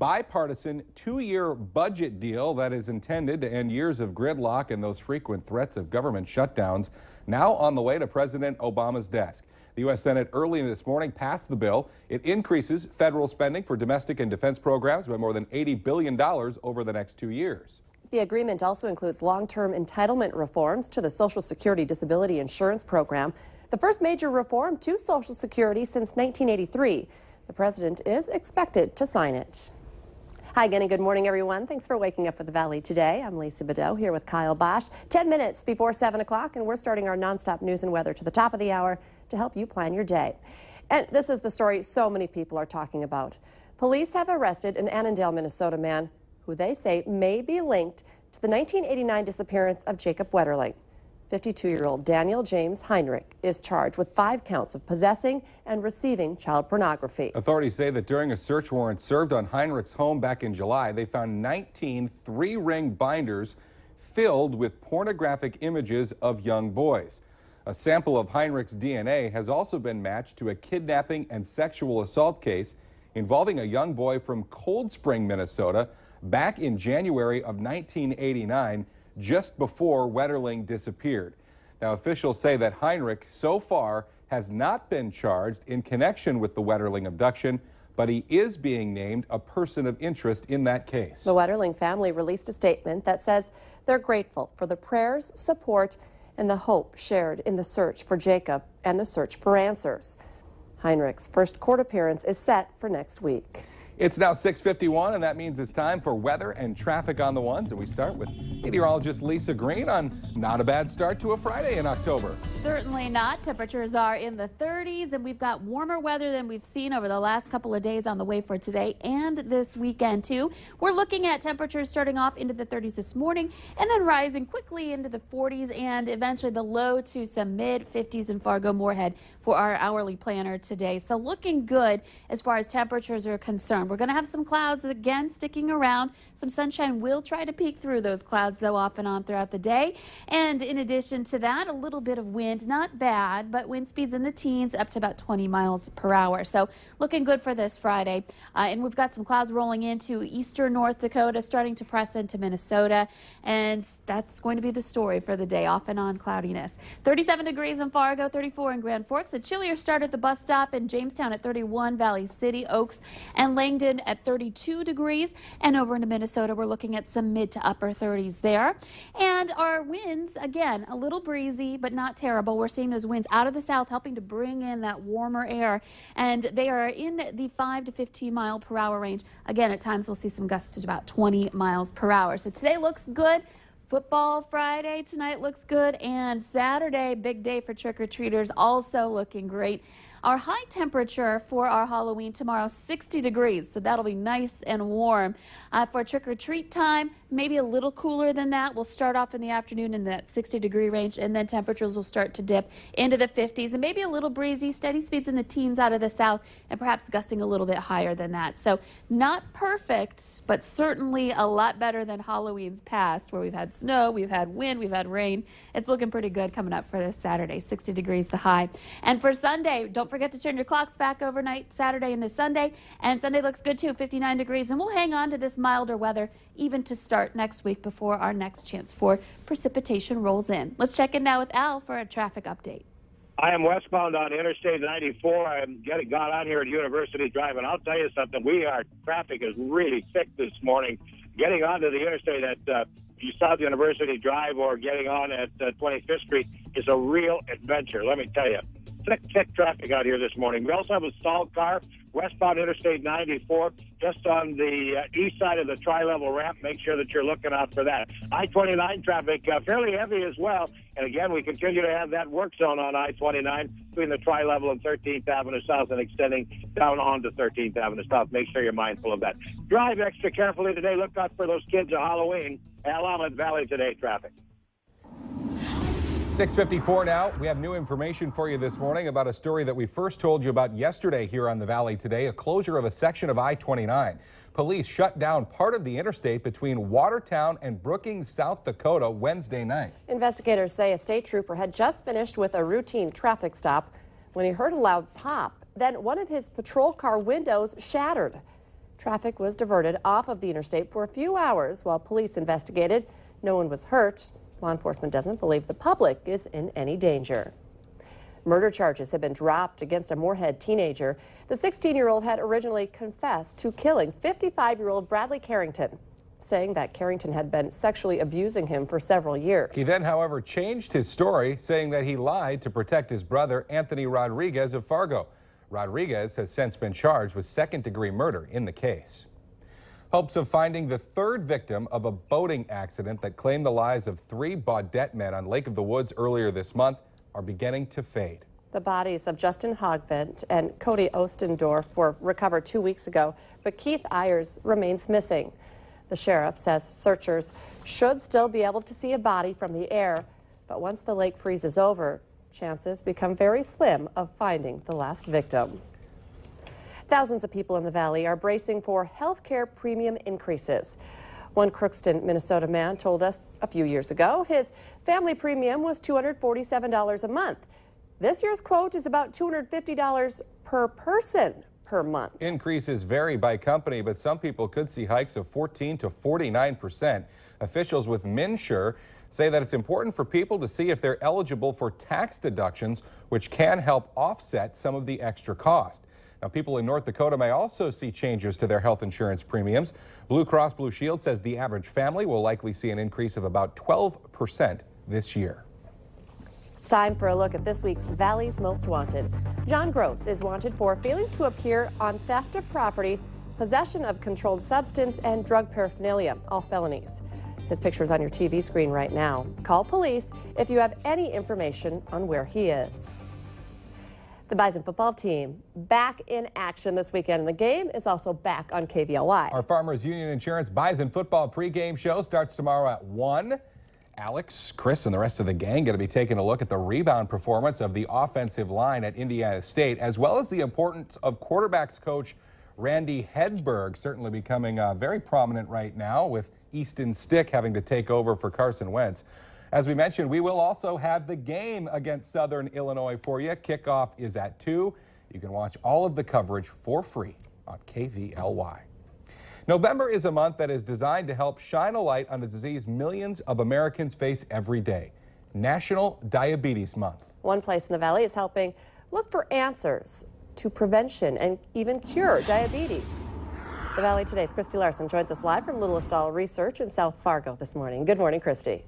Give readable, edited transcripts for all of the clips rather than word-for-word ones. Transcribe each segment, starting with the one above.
bipartisan 2-year budget deal that is intended to end years of gridlock and those frequent threats of government shutdowns now on the way to President Obama's desk. The U.S. Senate early this morning passed the bill. It increases federal spending for domestic and defense programs by more than $80 billion over the next 2 years. The agreement also includes long-term entitlement reforms to the Social Security Disability Insurance Program, the first major reform to Social Security since 1983. The president is expected to sign it. Hi again and good morning, everyone. Thanks for waking up with the Valley today. I'm Lisa Bedeau here with Kyle Bosch. 10 minutes before 7 o'clock, and we're starting our nonstop news and weather to the top of the hour to help you plan your day. And this is the story so many people are talking about. Police have arrested an Annandale, Minnesota man who they say may be linked to the 1989 disappearance of Jacob Wetterling. 52-year-old Daniel James Heinrich is charged with 5 counts of possessing and receiving child pornography. Authorities say that during a search warrant served on Heinrich's home back in July, they found 19 3-ring binders filled with pornographic images of young boys. A sample of Heinrich's DNA has also been matched to a kidnapping and sexual assault case involving a young boy from Cold Spring, Minnesota, back in January of 1989, just before Wetterling disappeared. Now, officials say that Heinrich so far has not been charged in connection with the Wetterling abduction, but he is being named a person of interest in that case. The Wetterling family released a statement that says they're grateful for the prayers, support, and the hope shared in the search for Jacob and the search for answers. Heinrich's first court appearance is set for next week. It's now 6:51, and that means it's time for weather and traffic on the ones. And we start with meteorologist Lisa Green on not a bad start to a Friday in October. Certainly not. Temperatures are in the 30s, and we've got warmer weather than we've seen over the last couple of days on the way for today and this weekend, too. We're looking at temperatures starting off into the 30s this morning and then rising quickly into the 40s and eventually the low to some mid-50s in Fargo-Moorhead for our hourly planner today. So looking good as far as temperatures are concerned. We're going to have some clouds again sticking around. Some sunshine will try to peek through those clouds, though, off and on throughout the day. And in addition to that, a little bit of wind, not bad, but wind speeds in the teens up to about 20 miles per hour. So looking good for this Friday. And we've got some clouds rolling into eastern North Dakota, starting to press into Minnesota. And that's going to be the story for the day, off and on cloudiness. 37 degrees in Fargo, 34 in Grand Forks. A chillier start at the bus stop in Jamestown at 31, Valley City, Oaks, and Langdon at 32 degrees, and over into Minnesota we're looking at some mid to upper 30s there. And our winds, again, a little breezy but not terrible. We're seeing those winds out of the south helping to bring in that warmer air, and they are in the 5 to 15 mile per hour range. Again, at times we'll see some gusts to about 20 miles per hour. So today looks good. Football Friday tonight looks good, and Saturday, big day for trick-or-treaters, also looking great. Our high temperature for our Halloween tomorrow, 60 degrees, so that'll be nice and warm. For trick-or-treat time, maybe a little cooler than that. We'll start off in the afternoon in that 60-degree range, and then temperatures will start to dip into the 50s, and maybe a little breezy, steady speeds in the teens out of the south, and perhaps gusting a little bit higher than that. So not perfect, but certainly a lot better than Halloween's past, where we've had snow, we've had wind, we've had rain. It's looking pretty good coming up for this Saturday, 60 degrees the high. And for Sunday, don't forget to turn your clocks back overnight, Saturday into Sunday. And Sunday looks good too, 59 degrees. And we'll hang on to this milder weather even to start next week before our next chance for precipitation rolls in. Let's check in now with Al for a traffic update. I am westbound on Interstate 94. I'm got on here at University Drive, and I'll tell you something. Traffic is really thick this morning. Getting onto the interstate at South University Drive or getting on at 25th Street is a real adventure, let me tell you. Thick traffic out here this morning. We also have a stalled car westbound Interstate 94 just on the east side of the tri-level ramp. Make sure that you're looking out for that. I-29 traffic fairly heavy as well. And again, we continue to have that work zone on I-29 between the tri-level and 13th Avenue South and extending down onto 13th Avenue South. Make sure you're mindful of that. Drive extra carefully today. Look out for those kids at Halloween. Willamette Valley today traffic. 6:54 now. We have new information for you this morning about a story that we first told you about yesterday here on the Valley Today, a closure of a section of I-29. Police shut down part of the interstate between Watertown and Brookings, South Dakota Wednesday night. Investigators say a state trooper had just finished with a routine traffic stop when he heard a loud pop. Then one of his patrol car windows shattered. Traffic was diverted off of the interstate for a few hours while police investigated. No one was hurt. Law enforcement doesn't believe the public is in any danger. Murder charges have been dropped against a Moorhead teenager. The 16-year-old had originally confessed to killing 55-year-old Bradley Carrington, saying that Carrington had been sexually abusing him for several years. He then, however, changed his story, saying that he lied to protect his brother, Anthony Rodriguez of Fargo. Rodriguez has since been charged with second-degree murder in the case. Hopes of finding the third victim of a boating accident that claimed the lives of 3 Baudette men on Lake of the Woods earlier this month are beginning to fade. The bodies of Justin Hogvent and Cody Ostendorf were recovered 2 weeks ago, but Keith Ayers remains missing. The sheriff says searchers should still be able to see a body from the air, but once the lake freezes over, chances become very slim of finding the last victim. Thousands of people in the valley are bracing for health care premium increases. One Crookston, Minnesota man told us a few years ago his family premium was $247 a month. This year's quote is about $250 per person per month. Increases vary by company, but some people could see hikes of 14 to 49%. Officials with MNsure say that it's important for people to see if they're eligible for tax deductions, which can help offset some of the extra cost. Now, people in North Dakota may also see changes to their health insurance premiums. Blue Cross Blue Shield says the average family will likely see an increase of about 12% this year. It's time for a look at this week's Valley's Most Wanted. John Gross is wanted for failing to appear on theft of property, possession of controlled substance, and drug paraphernalia, all felonies. His picture is on your TV screen right now. Call police if you have any information on where he is. The Bison football team back in action this weekend, and the game is also back on KVLY. Our Farmers Union Insurance Bison football pregame show starts tomorrow at 1. Alex, Chris, and the rest of the gang going to be taking a look at the rebound performance of the offensive line at Indiana State, as well as the importance of quarterbacks coach Randy Hedberg, certainly becoming very prominent right now with Easton Stick having to take over for Carson Wentz. As we mentioned, we will also have the game against Southern Illinois for you. Kickoff is at 2. You can watch all of the coverage for free on KVLY. November is a month that is designed to help shine a light on a disease millions of Americans face every day, National Diabetes Month. One place in the Valley is helping look for answers to prevention and even cure diabetes. The Valley Today's Christy Larson joins us live from Little Estelle Research in South Fargo this morning. Good morning, Christy.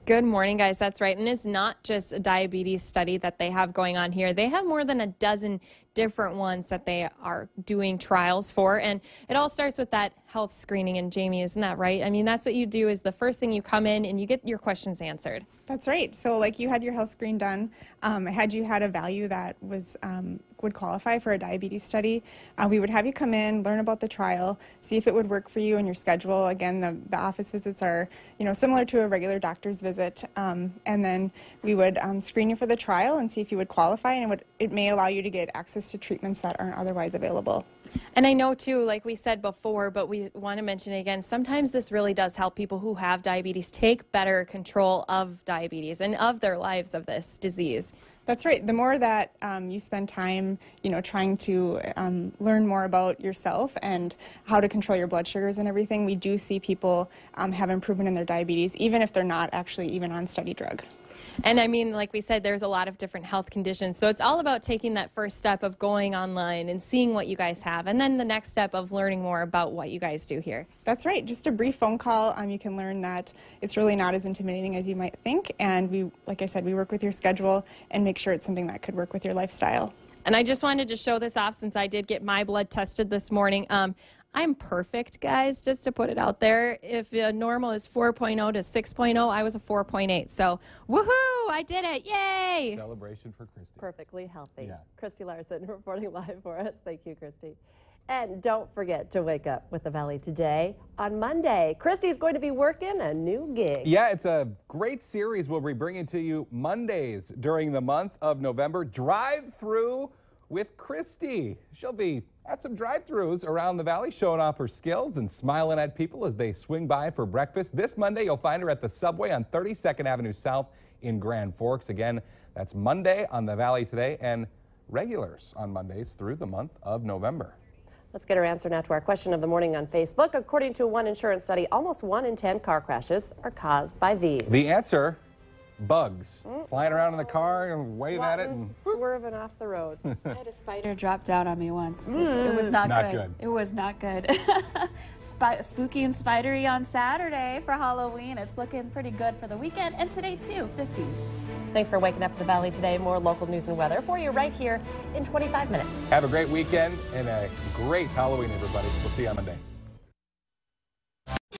Good morning, guys. That's right. And it's not just a diabetes study that they have going on here. They have more than a dozen different ones that they are doing trials for. And it all starts with that health screening. And Jamie, isn't that right? I mean, that's what you do is the first thing you come in and you get your questions answered. That's right. So like you had your health screen done, had you had a value that was would qualify for a diabetes study, we would have you come in, learn about the trial, see if it would work for you and your schedule. Again, the office visits are, similar to a regular doctor's visit, and then we would screen you for the trial and see if you would qualify, and it may allow you to get access to treatments that aren't otherwise available. And I know, too, like we said before, but we want to mention it again, sometimes this really does help people who have diabetes take better control of diabetes and of their lives of this disease. That's right. The more that you spend time, trying to learn more about yourself and how to control your blood sugars and everything, we do see people have improvement in their diabetes, even if they're not actually even on study drug. And I mean, like we said, there's a lot of different health conditions. So it's all about taking that first step of going online and seeing what you guys have. And then the next step of learning more about what you guys do here. That's right. Just a brief phone call. You can learn that it's really not as intimidating as you might think. And we, like I said, we work with your schedule and make sure it's something that could work with your lifestyle. And I just wanted to show this off since I did get my blood tested this morning. I'm perfect, guys, just to put it out there. If normal is 4.0 to 6.0, I was a 4.8. So, woohoo, I did it. Yay! Celebration for Christy. Perfectly healthy. Yeah. Christy Larson reporting live for us. Thank you, Christy. And don't forget to wake up with the Valley today. On Monday, Christy's going to be working a new gig. Yeah, it's a great series we'll be bringing to you Mondays during the month of November. Drive Through with Christy. She'll be at some drive-thrus around the Valley showing off her skills and smiling at people as they swing by for breakfast. This Monday, you'll find her at the Subway on 32nd Avenue South in Grand Forks. Again, that's Monday on the Valley Today and regulars on Mondays through the month of November. Let's get our answer now to our question of the morning on Facebook. According to one insurance study, almost 1 in 10 car crashes are caused by these. The answer, bugs. Flying around in the car and wave at it. And swerving off the road. I had a spider drop down on me once. It was not good. It was not good. Spooky and spidery on Saturday for Halloween. It's looking pretty good for the weekend. And today, too, 50s. Thanks for waking up to the Valley today. More local news and weather for you right here in 25 minutes. Have a great weekend and a great Halloween, everybody. We'll see you on Monday.